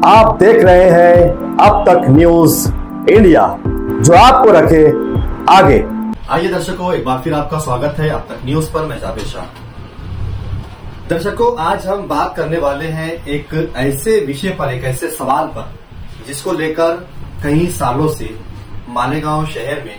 आप देख रहे हैं अब तक न्यूज इंडिया, जो आपको रखे आगे। आइए दर्शकों, एक बार फिर आपका स्वागत है अब तक न्यूज पर। मैं जावेद शाह। दर्शकों, आज हम बात करने वाले हैं एक ऐसे विषय पर, एक ऐसे सवाल पर जिसको लेकर कई सालों से मालेगांव शहर में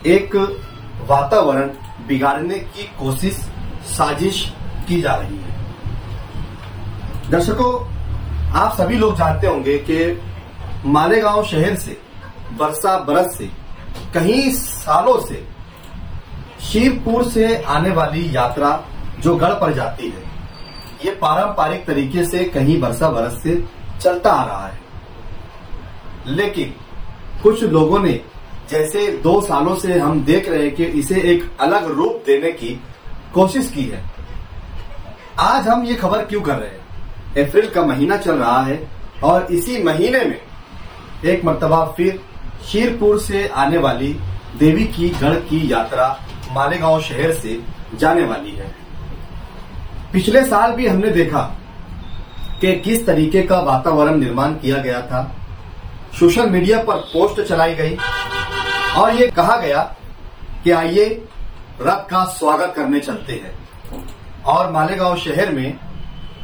एक वातावरण बिगाड़ने की कोशिश, साजिश की जा रही है। दर्शकों, आप सभी लोग जानते होंगे कि मालेगांव शहर से वर्षा बरस से कई सालों से शीरपुर से आने वाली यात्रा जो गढ़ पर जाती है, ये पारंपरिक तरीके से कहीं वर्षा बरस से चलता आ रहा है। लेकिन कुछ लोगों ने, जैसे 2 सालों से हम देख रहे हैं कि इसे एक अलग रूप देने की कोशिश की है। आज हम ये खबर क्यों कर रहे हैं? अप्रैल का महीना चल रहा है और इसी महीने में एक मर्तबा फिर शीरपुर से आने वाली देवी की गढ़ की यात्रा मालेगांव शहर से जाने वाली है। पिछले साल भी हमने देखा कि किस तरीके का वातावरण निर्माण किया गया था। सोशल मीडिया पर पोस्ट चलाई गई और ये कहा गया कि आइए रथ का स्वागत करने चलते हैं। और मालेगांव शहर में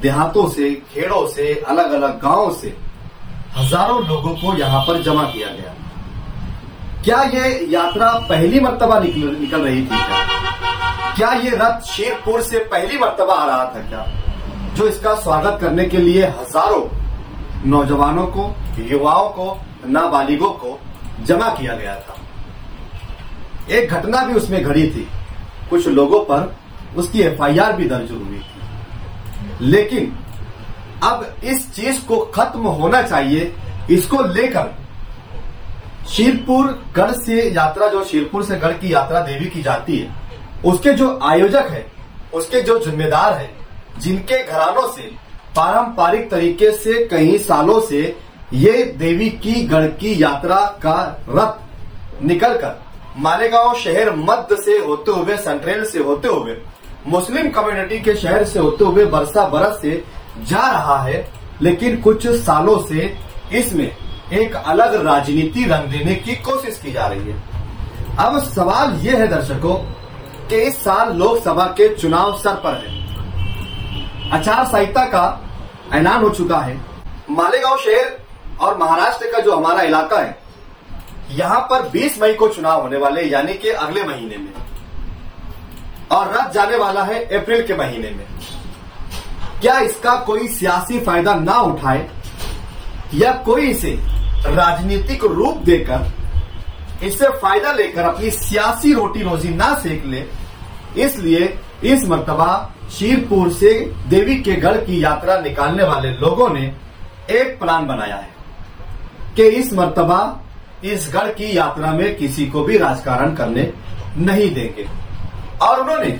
देहातों से, खेड़ों से, अलग अलग गांवों से हजारों लोगों को यहां पर जमा किया गया। क्या ये यात्रा पहली मर्तबा निकल रही थी क्या ये रथ शीरपुर से पहली मर्तबा आ रहा था क्या, जो इसका स्वागत करने के लिए हजारों नौजवानों को, युवाओं को, नाबालिगों को जमा किया गया था? एक घटना भी उसमें घड़ी थी, कुछ लोगों पर उसकी एफआईआर भी दर्ज हुई थी। लेकिन अब इस चीज को खत्म होना चाहिए। इसको लेकर शीरपुर गढ़ से यात्रा, जो शीरपुर से गढ़ की यात्रा देवी की जाती है, उसके जो आयोजक है, उसके जो जिम्मेदार है, जिनके घरानों से पारंपरिक तरीके से कई सालों से ये देवी की गढ़ की यात्रा का रथ निकलकर मालेगांव शहर मध्य से होते हुए, सेंट्रल से होते हुए, मुस्लिम कम्युनिटी के शहर से होते हुए वर्षा बरस से जा रहा है। लेकिन कुछ सालों से इसमें एक अलग राजनीति रंग देने की कोशिश की जा रही है। अब सवाल ये है दर्शकों कि इस साल लोकसभा के चुनाव सर पर है, आचार संहिता का ऐलान हो चुका है। मालेगांव शहर और महाराष्ट्र का जो हमारा इलाका है, यहां पर 20 मई को चुनाव होने वाले, यानी कि अगले महीने में, और रथ जाने वाला है अप्रैल के महीने में। क्या इसका कोई सियासी फायदा ना उठाए या कोई इसे राजनीतिक रूप देकर, इससे फायदा लेकर अपनी सियासी रोटी रोजी ना सेक ले, इसलिए इस मर्तबा शीरपुर से देवी के गढ़ की यात्रा निकालने वाले लोगों ने एक प्लान बनाया है कि इस मर्तबा इस गढ़ की यात्रा में किसी को भी राजकारण करने नहीं देंगे। और उन्होंने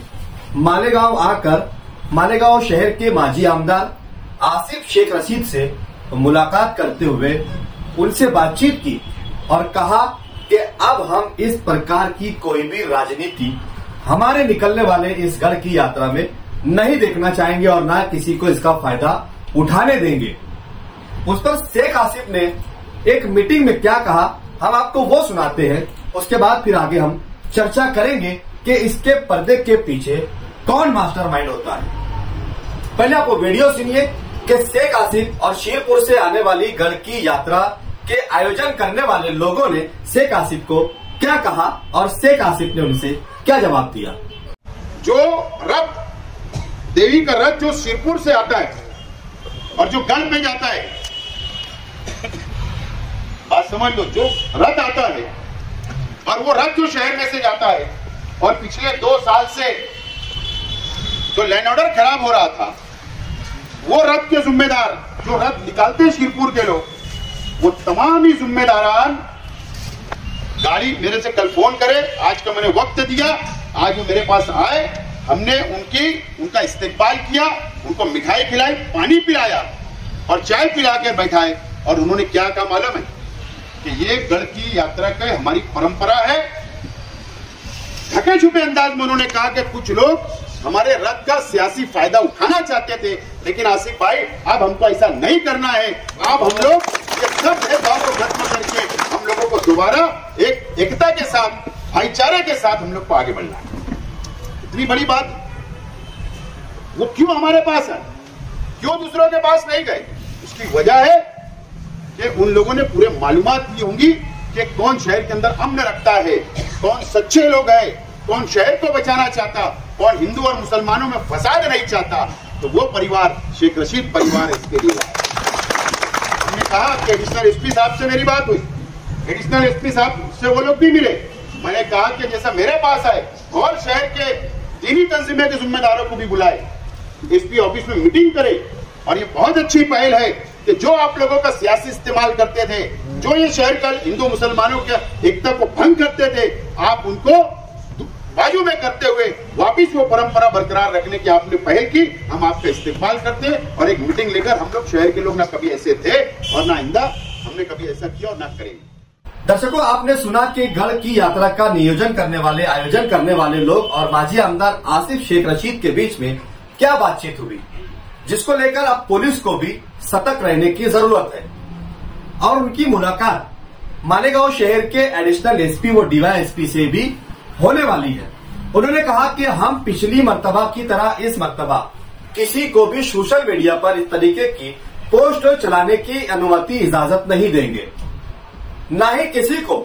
मालेगांव आकर मालेगांव शहर के माजी आमदार आसिफ शेख रशीद से मुलाकात करते हुए उनसे बातचीत की और कहा कि अब हम इस प्रकार की कोई भी राजनीति हमारे निकलने वाले इस गढ़ की यात्रा में नहीं देखना चाहेंगे और ना किसी को इसका फायदा उठाने देंगे। उस पर शेख आसिफ ने एक मीटिंग में क्या कहा, हम आपको वो सुनाते हैं। उसके बाद फिर आगे हम चर्चा करेंगे कि इसके पर्दे के पीछे कौन मास्टरमाइंड होता है। पहले आप वो वीडियो सुनिए कि शेख आसिफ और शीरपुर से आने वाली गढ़ की यात्रा के आयोजन करने वाले लोगों ने शेख आसिफ को क्या कहा और शेख आसिफ ने उनसे क्या जवाब दिया। जो रथ, देवी का रथ जो शीरपुर से आता है और जो गढ़ में जाता है, बात समझ लो, जो रथ आता है और वो रथ जो शहर में से जाता है, और पिछले 2 साल से जो लैंड ऑर्डर खराब हो रहा था, वो रथ के जिम्मेदार, जो रथ निकालते हैं शीरपुर के लोग, वो तमाम ही जिम्मेदारान गाड़ी मेरे से कल फोन करे, आज का मैंने वक्त दिया, आज वो मेरे पास आए, हमने उनका इस्तेकबाल किया, उनको मिठाई खिलाई, पानी पिलाया और चाय पिला के बैठाए। और उन्होंने क्या कहा मालूम है कि ये गढ़ की यात्रा का हमारी परंपरा है। ढके छुपे अंदाज में उन्होंने कहा कि कुछ लोग हमारे रथ का सियासी फायदा उठाना चाहते थे। लेकिन आसिफ भाई, अब हमको ऐसा नहीं करना है। अब हम लोग ये सब भेदभाव को खत्म करके हम लोगों को दोबारा एक एकता के साथ, भाईचारे के साथ हम लोग को आगे बढ़ना है। इतनी बड़ी बात वो क्यों हमारे पास है, क्यों दूसरों के पास नहीं गए? उसकी वजह है कि उन लोगों ने पूरे मालूमात ली होंगी कि कौन शहर के अंदर अमन रखता है, कौन सच्चे लोग हैं, कौन शहर को बचाना चाहता, कौन हिंदू और मुसलमानों में फसाद नहीं चाहता। तो वो परिवार शेख रशीद परिवार इसके लिए हमने कहा कि एडिशनल एसपी साहब से मेरी बात हुई, एडिशनल एसपी साहब से वो लोग भी मिले। मैंने कहा कि जैसा मेरे पास आए और शहर के दीनी तंजीमें के जिम्मेदारों को भी बुलाए, एसपी ऑफिस में मीटिंग करे। और ये बहुत अच्छी पहल है कि जो आप लोगों का सियासी इस्तेमाल करते थे, जो ये शहर का हिंदू मुसलमानों के एकता को भंग करते थे, आप उनको बाजू में करते हुए वापिस वो परंपरा बरकरार रखने की आपने पहल की। हम आपका इस्तेमाल करते हैं और एक मीटिंग लेकर हम लोग शहर के लोग ना कभी ऐसे थे और ना आइंदा हमने कभी ऐसा किया और ना करेंगे। दर्शकों, आपने सुना कि गढ़ की यात्रा का आयोजन करने वाले लोग और माजी आमदार आसिफ शेख रशीद के बीच में क्या बातचीत हुई, जिसको लेकर अब पुलिस को भी सतर्क रहने की जरूरत है। और उनकी मुलाकात मालेगांव शहर के एडिशनल एसपी व डीवाईएसपी से भी होने वाली है। उन्होंने कहा कि हम पिछली मर्तबा की तरह इस मर्तबा किसी को भी सोशल मीडिया पर इस तरीके की पोस्ट चलाने की अनुमति इजाजत नहीं देंगे, न ही किसी को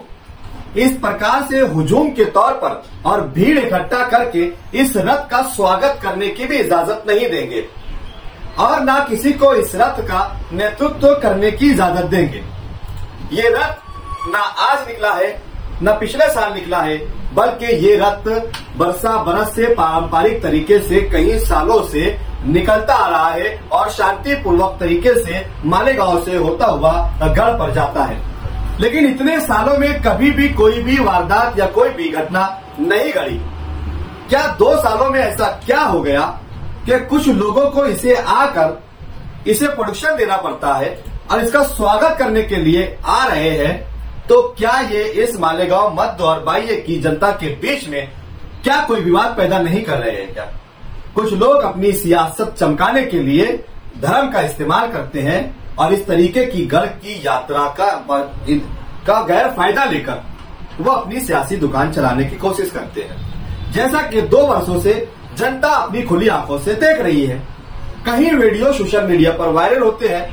इस प्रकार से हुजूम के तौर पर और भीड़ इकट्ठा करके इस रथ का स्वागत करने की भी इजाजत नहीं देंगे और न किसी को इस रथ का नेतृत्व करने की इजाजत देंगे। ये रथ न आज निकला है न पिछले साल निकला है, बल्कि ये रथ बरसा बरस से पारंपरिक तरीके से कई सालों से निकलता आ रहा है और शांतिपूर्वक तरीके से मालेगांव से होता हुआ गढ़ पर जाता है। लेकिन इतने सालों में कभी भी कोई भी वारदात या कोई भी घटना नहीं घटी। क्या 2 सालों में ऐसा क्या हो गया कि कुछ लोगों को इसे प्रोडक्शन देना पड़ता है और इसका स्वागत करने के लिए आ रहे हैं? तो क्या ये इस मालेगांव मध्य और बाह्य की जनता के बीच में क्या कोई विवाद पैदा नहीं कर रहे हैं? क्या कुछ लोग अपनी सियासत चमकाने के लिए धर्म का इस्तेमाल करते हैं और इस तरीके की गढ़ की यात्रा का गैर फायदा लेकर वो अपनी सियासी दुकान चलाने की कोशिश करते हैं, जैसा कि 2 वर्षों से जनता अपनी खुली आंखों से देख रही है। कहीं वीडियो सोशल मीडिया पर वायरल होते हैं,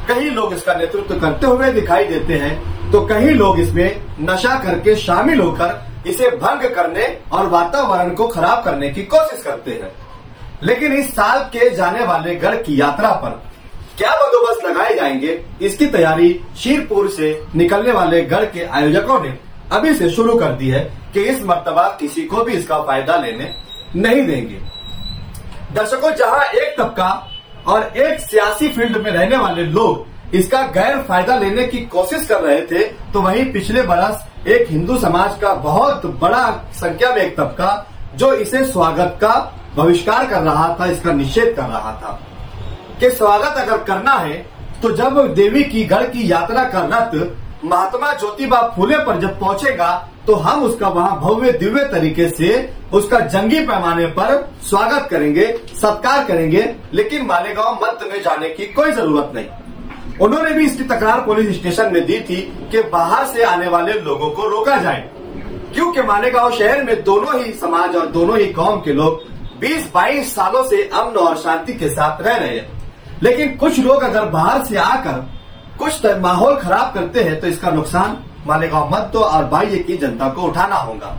कहीं लोग इसका नेतृत्व करते हुए दिखाई देते हैं, तो कहीं लोग इसमें नशा करके शामिल होकर इसे भंग करने और वातावरण को खराब करने की कोशिश करते हैं। लेकिन इस साल के जाने वाले गढ़ की यात्रा पर क्या बंदोबस्त लगाए जाएंगे, इसकी तैयारी शीरपुर से निकलने वाले गढ़ के आयोजकों ने अभी से शुरू कर दी है कि इस मर्तबा किसी को भी इसका फायदा लेने नहीं देंगे। दर्शकों, जहां एक तबका और एक सियासी फील्ड में रहने वाले लोग इसका गैर फायदा लेने की कोशिश कर रहे थे, तो वहीं पिछले बरस एक हिंदू समाज का बहुत बड़ा संख्या में एक तबका जो इसे स्वागत का बहिष्कार कर रहा था, इसका निषेध कर रहा था कि स्वागत अगर करना है तो जब देवी की गढ़ की यात्रा का रथ महात्मा ज्योतिबा फुले पर जब पहुंचेगा तो हम उसका वहां भव्य दिव्य तरीके से उसका जंगी पैमाने पर स्वागत करेंगे, सत्कार करेंगे, लेकिन मालेगांव मध्य में जाने की कोई जरूरत नहीं। उन्होंने भी इसकी तकरार पुलिस स्टेशन में दी थी कि बाहर से आने वाले लोगों को रोका जाए, क्योंकि मालेगांव शहर में दोनों ही समाज और दोनों ही कौम के लोग 20-22 सालों से अमन और शांति के साथ रह रहे हैं। लेकिन कुछ लोग अगर बाहर से आकर कुछ माहौल खराब करते हैं तो इसका नुकसान मालेगांव मध्य और बाह्य की जनता को उठाना होगा।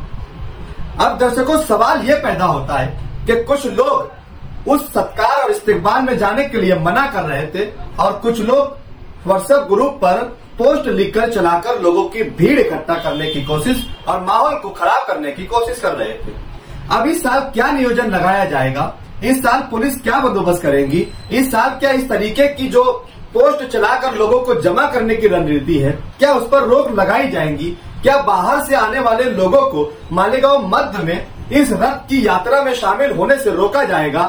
अब दर्शकों, सवाल ये पैदा होता है कि कुछ लोग उस सत्कार और इस्तेकबाल में जाने के लिए मना कर रहे थे और कुछ लोग व्हाट्सएप ग्रुप पर पोस्ट लिखकर चलाकर लोगों की भीड़ इकट्ठा करने की कोशिश और माहौल को खराब करने की कोशिश कर रहे थे। अब इस साल क्या नियोजन लगाया जाएगा, इस साल पुलिस क्या बंदोबस्त करेंगी, इस साल क्या इस तरीके की जो पोस्ट चलाकर लोगों को जमा करने की रणनीति है, क्या उस पर रोक लगाई जाएंगी? क्या बाहर से आने वाले लोगों को मालेगांव मध्य में इस रथ की यात्रा में शामिल होने से रोका जाएगा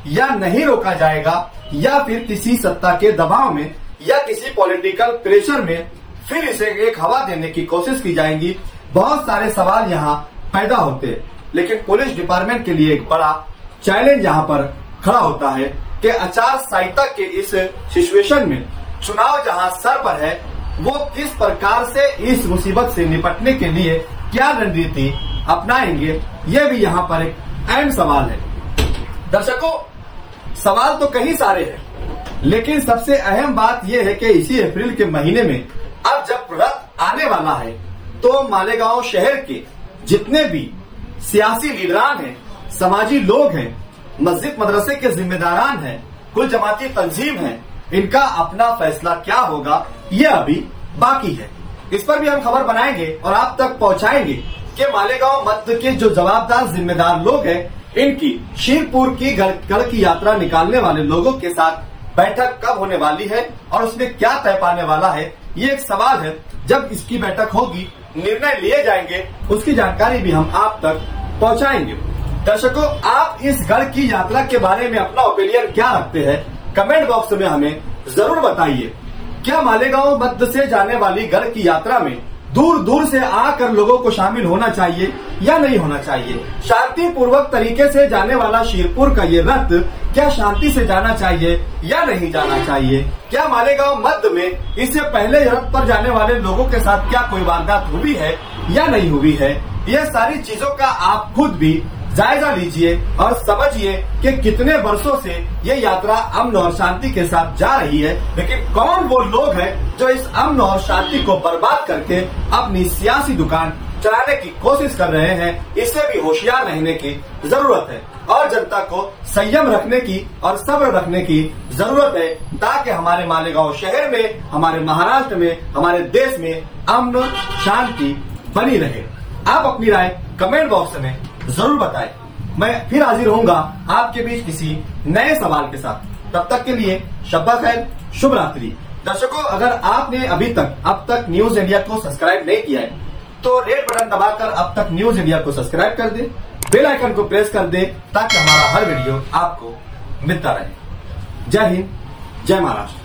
या नहीं रोका जाएगा, या फिर किसी सत्ता के दबाव में या किसी पॉलिटिकल प्रेशर में फिर इसे एक हवा देने की कोशिश की जाएगी? बहुत सारे सवाल यहाँ पैदा होते हैं। लेकिन पुलिस डिपार्टमेंट के लिए एक बड़ा चैलेंज यहाँ पर खड़ा होता है कि आचार संहिता के इस सिचुएशन में चुनाव जहाँ सर पर है, वो किस प्रकार से इस मुसीबत से निपटने के लिए क्या रणनीति अपनाएंगे, ये भी यहाँ पर एक अहम सवाल है। दर्शकों, सवाल तो कई सारे हैं, लेकिन सबसे अहम बात यह है कि इसी अप्रैल के महीने में अब जब रथ आने वाला है, तो मालेगांव शहर के जितने भी सियासी लीडरान हैं, समाजी लोग हैं, मस्जिद मदरसे के जिम्मेदारान हैं, कुल जमाती तंजीम हैं, इनका अपना फैसला क्या होगा ये अभी बाकी है। इस पर भी हम खबर बनाएंगे और आप तक पहुंचाएंगे कि मालेगांव मध्य के जो जवाबदार जिम्मेदार लोग हैं, इनकी शीरपुर की गढ़ की यात्रा निकालने वाले लोगों के साथ बैठक कब होने वाली है और उसमें क्या तय पाने वाला है, ये एक सवाल है। जब इसकी बैठक होगी, निर्णय लिए जाएंगे, उसकी जानकारी भी हम आप तक पहुंचाएंगे। दर्शकों, आप इस गढ़ की यात्रा के बारे में अपना ओपिनियन क्या रखते हैं, कमेंट बॉक्स में हमें जरूर बताइए। क्या मालेगांव मध्य से जाने वाली गढ़ की यात्रा में दूर दूर से आकर लोगों को शामिल होना चाहिए या नहीं होना चाहिए? शांतिपूर्वक तरीके से जाने वाला शीरपुर का ये रथ क्या शांति से जाना चाहिए या नहीं जाना चाहिए? क्या मालेगांव मध्य में इससे पहले रथ पर जाने वाले लोगों के साथ क्या कोई वारदात हुई है या नहीं हुई है? ये सारी चीजों का आप खुद भी जायजा लीजिए और समझिए कि कितने वर्षों से ये यात्रा अमन और शांति के साथ जा रही है, लेकिन कौन वो लोग हैं जो इस अमन और शांति को बर्बाद करके अपनी सियासी दुकान चलाने की कोशिश कर रहे हैं। इससे भी होशियार रहने की जरूरत है और जनता को संयम रखने की और सब्र रखने की जरूरत है, ताकि हमारे मालेगांव शहर में, हमारे महाराष्ट्र में, हमारे देश में अमन शांति बनी रहे। आप अपनी राय कमेंट बॉक्स में जरूर बताएं। मैं फिर हाजिर होऊंगा आपके बीच किसी नए सवाल के साथ। तब तक के लिए शब्बा खैर, शुभ रात्रि। दर्शकों, अगर आपने अब तक न्यूज इंडिया को सब्सक्राइब नहीं किया है, तो रेड बटन दबाकर अब तक न्यूज इंडिया को सब्सक्राइब कर दे, बेल आइकन को प्रेस कर दे, ताकि हमारा हर वीडियो आपको मिलता रहे। जय हिंद, जय महाराष्ट्र।